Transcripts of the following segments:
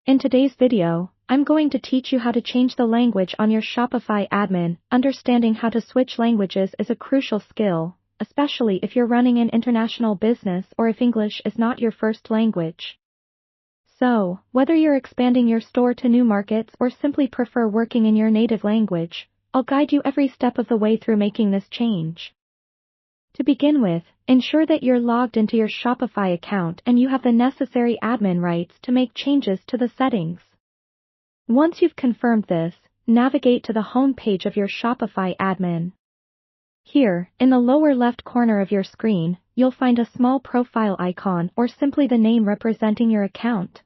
In today's video, I'm going to teach you how to change the language on your Shopify admin. Understanding how to switch languages is a crucial skill, especially if you're running an international business or if English is not your first language. So, whether you're expanding your store to new markets or simply prefer working in your native language, I'll guide you every step of the way through making this change. To begin with, ensure that you're logged into your Shopify account and you have the necessary admin rights to make changes to the settings. Once you've confirmed this, navigate to the home page of your Shopify admin. Here, in the lower left corner of your screen, you'll find a small profile icon or simply the name representing your account.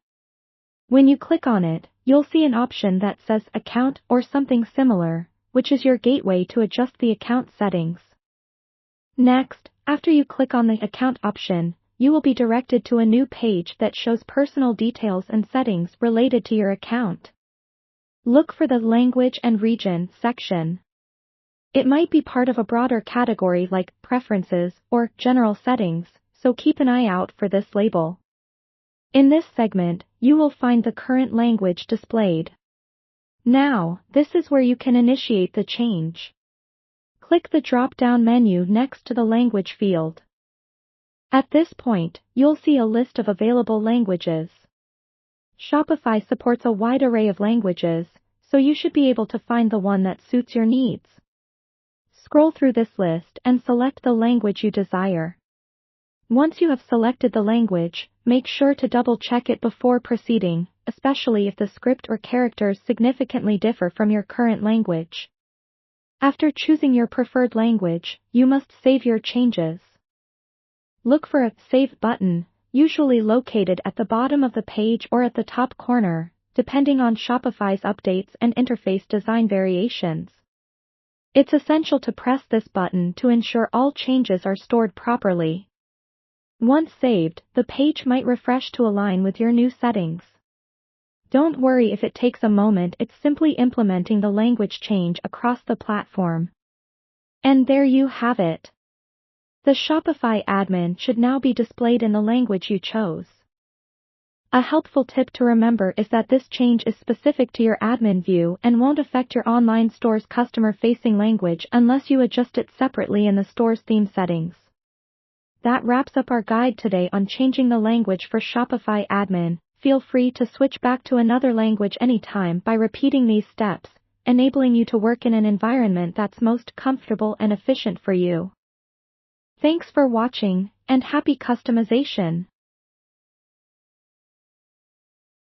When you click on it, you'll see an option that says Account or something similar, which is your gateway to adjust the account settings. Next, after you click on the Account option, you will be directed to a new page that shows personal details and settings related to your account. Look for the Language and Region section. It might be part of a broader category like Preferences or General Settings, so keep an eye out for this label. In this segment, you will find the current language displayed. Now, this is where you can initiate the change. Click the drop-down menu next to the language field. At this point, you'll see a list of available languages. Shopify supports a wide array of languages, so you should be able to find the one that suits your needs. Scroll through this list and select the language you desire. Once you have selected the language, make sure to double-check it before proceeding, especially if the script or characters significantly differ from your current language. After choosing your preferred language, you must save your changes. Look for a Save button, usually located at the bottom of the page or at the top corner, depending on Shopify's updates and interface design variations. It's essential to press this button to ensure all changes are stored properly. Once saved, the page might refresh to align with your new settings. Don't worry if it takes a moment, it's simply implementing the language change across the platform. And there you have it. The Shopify admin should now be displayed in the language you chose. A helpful tip to remember is that this change is specific to your admin view and won't affect your online store's customer-facing language unless you adjust it separately in the store's theme settings. That wraps up our guide today on changing the language for Shopify admin. Feel free to switch back to another language anytime by repeating these steps, enabling you to work in an environment that's most comfortable and efficient for you. Thanks for watching, and happy customization!